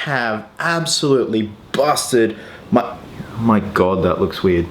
have absolutely busted my god, that looks weird.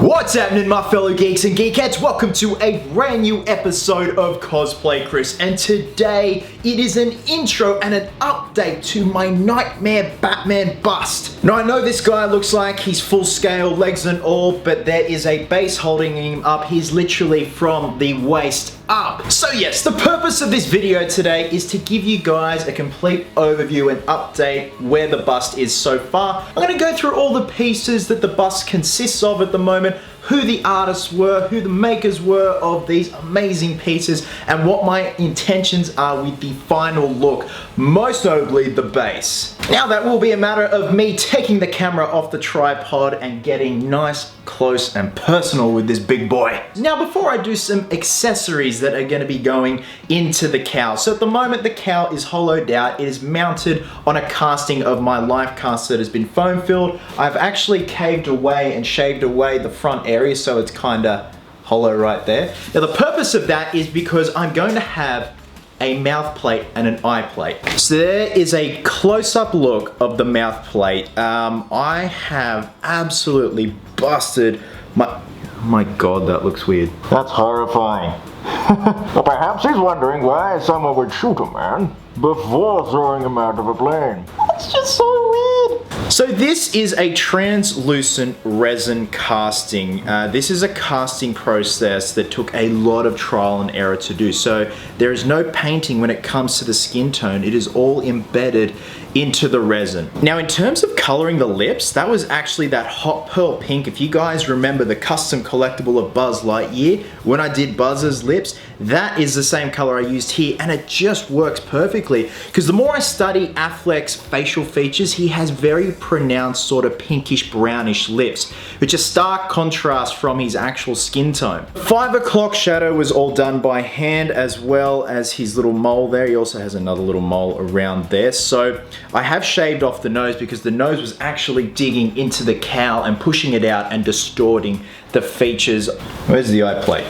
What's happening, my fellow geeks and geekettes? Welcome to a brand new episode of Cosplay Chris, and today it is an intro and an update to my Knightmare Batman bust. Now I know this guy looks like he's full scale, legs and all, but there is a base holding him up. He's literally from the waist up. So yes, the purpose of this video today is to give you guys a complete overview and update where the bust is so far. I'm gonna go through all the pieces that the bust consists of at the moment, who the artists were, who the makers were of these amazing pieces, and what my intentions are with the final look, most notably the base. Now that will be a matter of me taking the camera off the tripod and getting nice, close and personal with this big boy. Now before I do some accessories that are going to be going into the cowl. So at the moment the cowl is hollowed out. It is mounted on a casting of my life cast that has been foam filled. I've actually caved away and shaved away the front area so it's kind of hollow right there. Now the purpose of that is because I'm going to have a mouth plate and an eye plate. So there is a close-up look of the mouth plate. I have absolutely busted my god, that looks weird. That's horrifying. Well, perhaps he's wondering why someone would shoot a man before throwing him out of a plane. That's just so weird. So this is a translucent resin casting. This is a casting process that took a lot of trial and error to do. So there is no painting when it comes to the skin tone. It is all embedded into the resin. Now in terms of coloring the lips, that was actually that hot pearl pink. If you guys remember the custom collectible of Buzz Lightyear, when I did Buzz's lips, that is the same color I used here, and it just works perfectly. Because the more I study Affleck's facial features, he has very pronounced sort of pinkish brownish lips, which are stark contrast from his actual skin tone. 5 o'clock shadow was all done by hand, as well as his little mole there. He also has another little mole around there. So I have shaved off the nose because the nose was actually digging into the cowl and pushing it out and distorting the features. Where's the eye plate?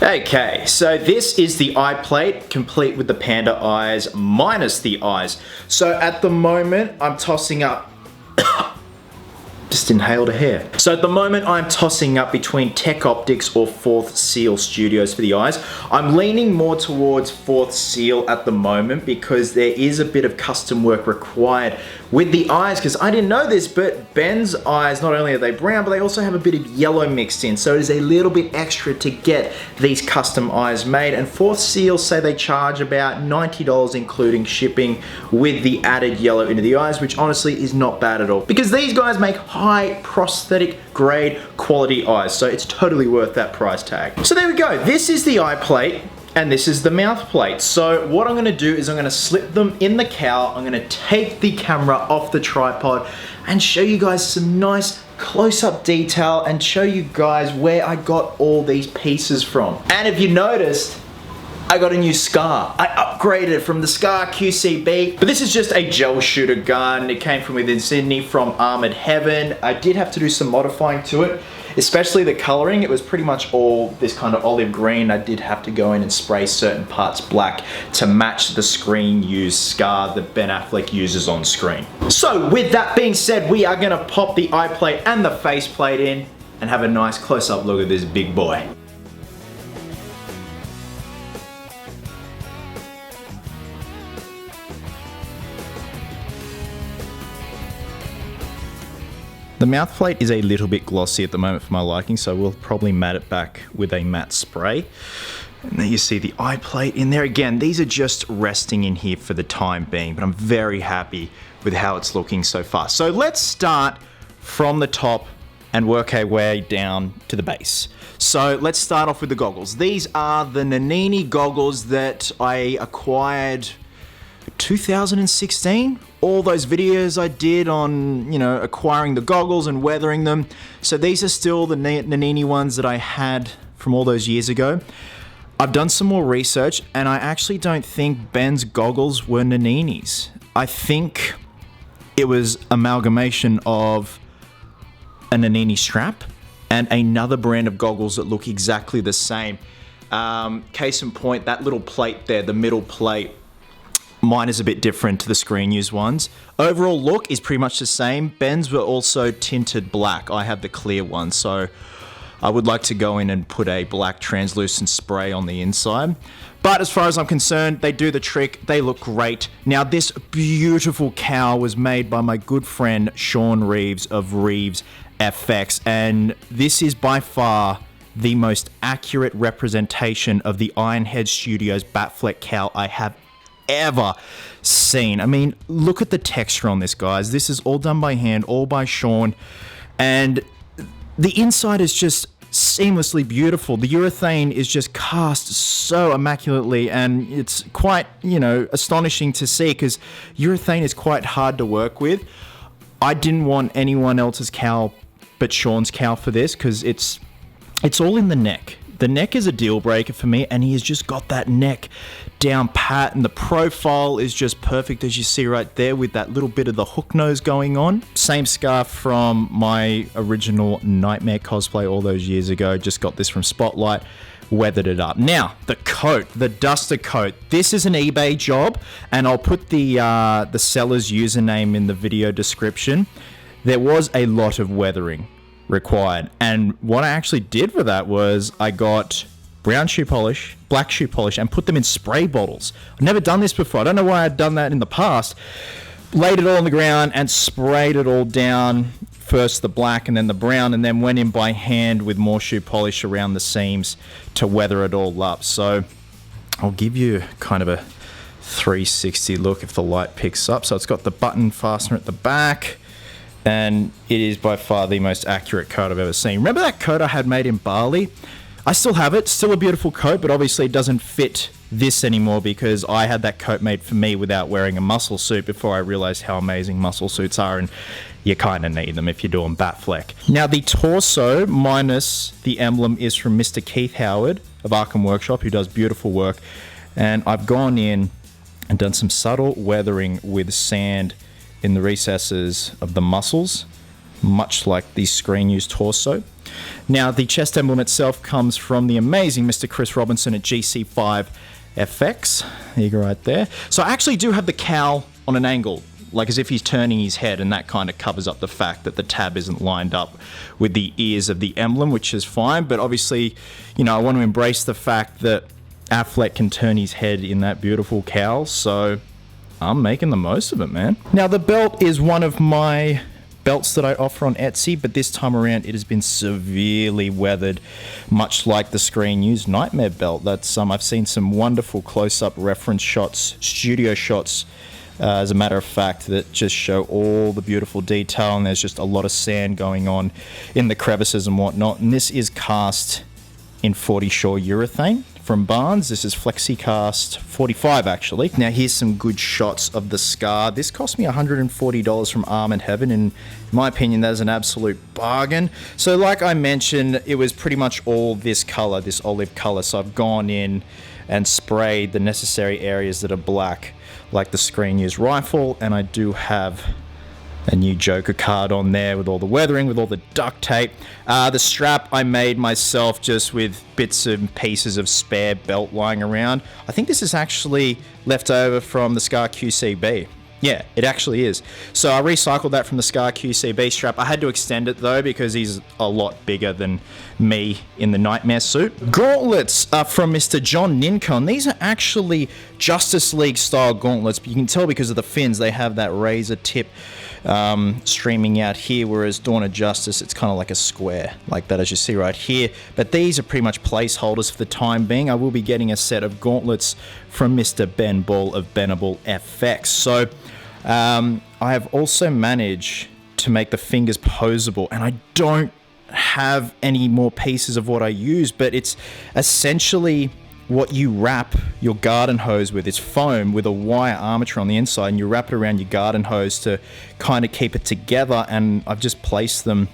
Okay, so this is the eye plate, complete with the panda eyes, minus the eyes. So at the moment, I'm tossing up just inhaled a hair. So at the moment I'm tossing up between Tech Optics or Fourth Seal Studios for the eyes. I'm leaning more towards Fourth Seal at the moment because there is a bit of custom work required with the eyes, because I didn't know this, but Ben's eyes, not only are they brown, but they also have a bit of yellow mixed in, so it is a little bit extra to get these custom eyes made. And Fourth Seal say they charge about $90 including shipping with the added yellow into the eyes, which honestly is not bad at all, because these guys make high prosthetic grade quality eyes, so it's totally worth that price tag. So there we go, this is the eye plate and this is the mouth plate. So what I'm gonna do is I'm gonna slip them in the cowl, I'm gonna take the camera off the tripod and show you guys some nice close-up detail and show you guys where I got all these pieces from. And if you noticed, I got a new scar. I upgraded from the Scar QCB, but this is just a gel shooter gun. It came from within Sydney from Armored Heaven. I did have to do some modifying to it, especially the coloring. It was pretty much all this kind of olive green. I did have to go in and spray certain parts black to match the screen used scar that Ben Affleck uses on screen. So with that being said, we are gonna pop the eye plate and the face plate in and have a nice close-up look at this big boy. The mouth plate is a little bit glossy at the moment for my liking, so we'll probably matte it back with a matte spray. And there you see the eye plate in there. Again, these are just resting in here for the time being, but I'm very happy with how it's looking so far. So let's start from the top and work our way down to the base. So let's start off with the goggles. These are the Nannini goggles that I acquired 2016. All those videos I did on, acquiring the goggles and weathering them. So these are still the Nannini ones that I had from all those years ago. I've done some more research and I actually don't think Ben's goggles were Nannini's. I think it was amalgamation of a Nannini strap and another brand of goggles that look exactly the same. Case in point, that little plate there, the middle plate, mine is a bit different to the screen use ones. Overall look is pretty much the same. Ben's were also tinted black. I have the clear one, so I would like to go in and put a black translucent spray on the inside. But as far as I'm concerned, they do the trick. They look great. Now, this beautiful cowl was made by my good friend Sean Reeves of Reeves FX, and this is by far the most accurate representation of the Ironhead Studios Batfleck cowl I have ever seen. I mean, look at the texture on this, guys. This is all done by hand, all by Sean, and the inside is just seamlessly beautiful. The urethane is just cast so immaculately, and it's quite, astonishing to see, because urethane is quite hard to work with. I didn't want anyone else's cowl but Sean's cowl for this, because it's all in the neck. The neck is a deal breaker for me, and he has just got that neck down pat, and the profile is just perfect, as you see right there, with that little bit of the hook nose going on. Same scarf from my original Knightmare cosplay all those years ago. Just got this from Spotlight, weathered it up. Now, the coat, the duster coat. This is an eBay job, and I'll put the seller's username in the video description. There was a lot of weathering required, and what I actually did for that was I got brown shoe polish, black shoe polish, and put them in spray bottles. I've never done this before. I don't know why I'd done that in the past. Laid it all on the ground and sprayed it all down. First the black and then the brown, and then went in by hand with more shoe polish around the seams to weather it all up. So I'll give you kind of a 360 look if the light picks up. So it's got the button fastener at the back, and it is by far the most accurate coat I've ever seen. Remember that coat I had made in Bali? I still have it, still a beautiful coat, but obviously it doesn't fit this anymore because I had that coat made for me without wearing a muscle suit before I realized how amazing muscle suits are, and you kind of need them if you're doing Batfleck. Now, the torso minus the emblem is from Mr. Keith Howard of Arkham Workshop, who does beautiful work, and I've gone in and done some subtle weathering with sand in the recesses of the muscles, much like the screen used torso. Now, the chest emblem itself comes from the amazing Mr. Chris Robinson at GC5 FX. There you go, right there. So I actually do have the cowl on an angle, like as if he's turning his head, and that kind of covers up the fact that the tab isn't lined up with the ears of the emblem, which is fine. But obviously, I want to embrace the fact that Affleck can turn his head in that beautiful cowl, so I'm making the most of it, man. Now, the belt is one of my belts that I offer on Etsy, but this time around it has been severely weathered, much like the screen used Knightmare belt. That's I've seen some wonderful close-up reference shots, studio shots, as a matter of fact, that just show all the beautiful detail, and there's just a lot of sand going on in the crevices and whatnot. And this is cast in 40 Shore urethane from Barnes. This is FlexiCast 45, actually. Now, here's some good shots of the scar. This cost me $140 from Arm and Heaven, and in my opinion, that is an absolute bargain. So like I mentioned, it was pretty much all this color, this olive color. So I've gone in and sprayed the necessary areas that are black, like the screen used rifle, and I do have a new Joker card on there with all the weathering, with all the duct tape. The strap I made myself just with bits and pieces of spare belt lying around. I think this is actually left over from the Scar QCB. Yeah, it actually is. So I recycled that from the Scar QCB strap. I had to extend it though because he's a lot bigger than me in the Knightmare suit. Gauntlets are from Mr. John Nincon. These are actually Justice League style gauntlets, but you can tell because of the fins, they have that razor tip streaming out here, whereas Dawn of Justice, it's kind of like a square like that, as you see right here. But these are pretty much placeholders for the time being. I will be getting a set of gauntlets from Mr. Ben Ball of Benable FX. So I have also managed to make the fingers posable, and I don't have any more pieces of what I use, but it's essentially what you wrap your garden hose with. It's foam with a wire armature on the inside, and you wrap it around your garden hose to kind of keep it together. And I've just placed them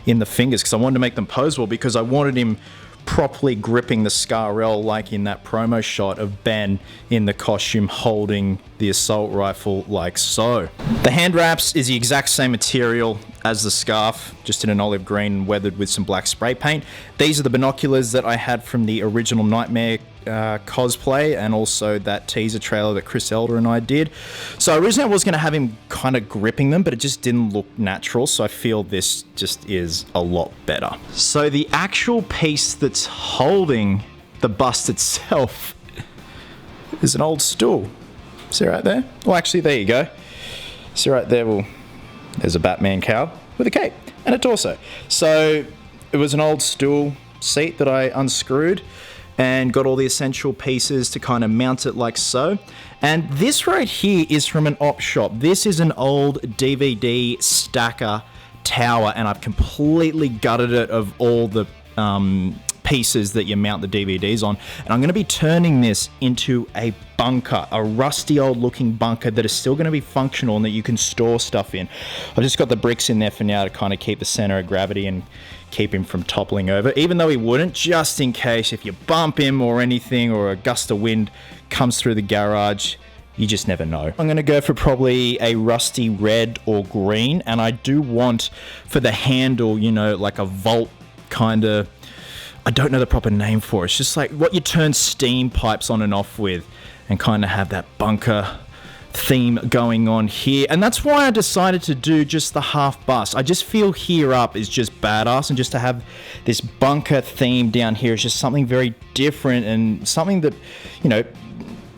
in the fingers because I wanted to make them posable, because I wanted him properly gripping the Scar-L like in that promo shot of Ben in the costume holding the assault rifle like so. The hand wraps is the exact same material as the scarf, just in an olive green, weathered with some black spray paint. These are the binoculars that I had from the original Knightmare cosplay, and also that teaser trailer that Chris Elder and I did. So originally I was going to have him kind of gripping them, but it just didn't look natural, so I feel this just is a lot better. So the actual piece that's holding the bust itself is an old stool. See right there? Well, actually, there you go. See right there, well, there's a Batman cowl with a cape and a torso. So it was an old stool seat that I unscrewed and got all the essential pieces to kind of mount it like so. And this right here is from an op shop. This is an old DVD stacker tower, and I've completely gutted it of all the pieces that you mount the DVDs on. And I'm going to be turning this into a bunker, a rusty old looking bunker that is still going to be functional and that you can store stuff in. I've just got the bricks in there for now to kind of keep the center of gravity and keep him from toppling over, even though he wouldn't, just in case if you bump him or anything, or a gust of wind comes through the garage. You just never know. I'm going to go for probably a rusty red or green, and I do want for the handle, you know, like a vault kind of, I don't know the proper name for it. It's just like what you turn steam pipes on and off with, and kind of have that bunker theme going on here. And that's why I decided to do just the half bust. I just feel here up is just badass, and just to have this bunker theme down here is just something very different and something that, you know,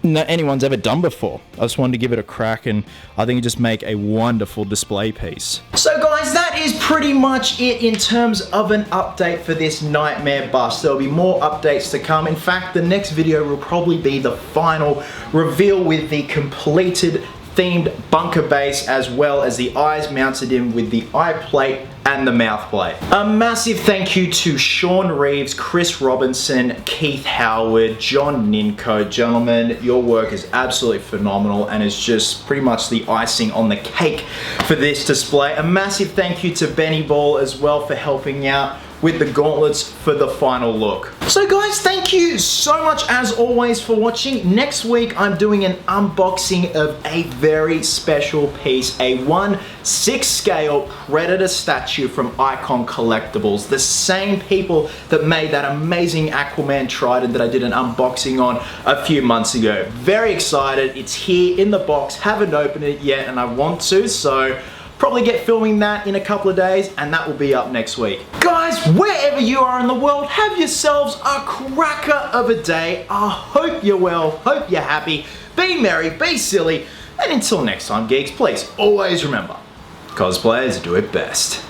not anyone's ever done before. I just wanted to give it a crack, and I think it just make a wonderful display piece. So guys, that is pretty much it in terms of an update for this Knightmare bust. There'll be more updates to come. In fact, the next video will probably be the final reveal with the completed themed bunker base, as well as the eyes mounted in with the eye plate and the mouth plate. A massive thank you to Sean Reeves, Chris Robinson, Keith Howard, John Ninko. Gentlemen, your work is absolutely phenomenal and is just pretty much the icing on the cake for this display. A massive thank you to Benny Ball as well for helping out with the gauntlets for the final look. So guys, thank you so much as always for watching. Next week I'm doing an unboxing of a very special piece, a 1/6 scale Predator statue from Icon Collectibles, the same people that made that amazing Aquaman Trident that I did an unboxing on a few months ago. Very excited. It's here in the box, haven't opened it yet and I want to, so probably get filming that in a couple of days, and that will be up next week. Guys, wherever you are in the world, have yourselves a cracker of a day. I hope you're well, hope you're happy, be merry, be silly, and until next time, geeks, please always remember, cosplayers do it best.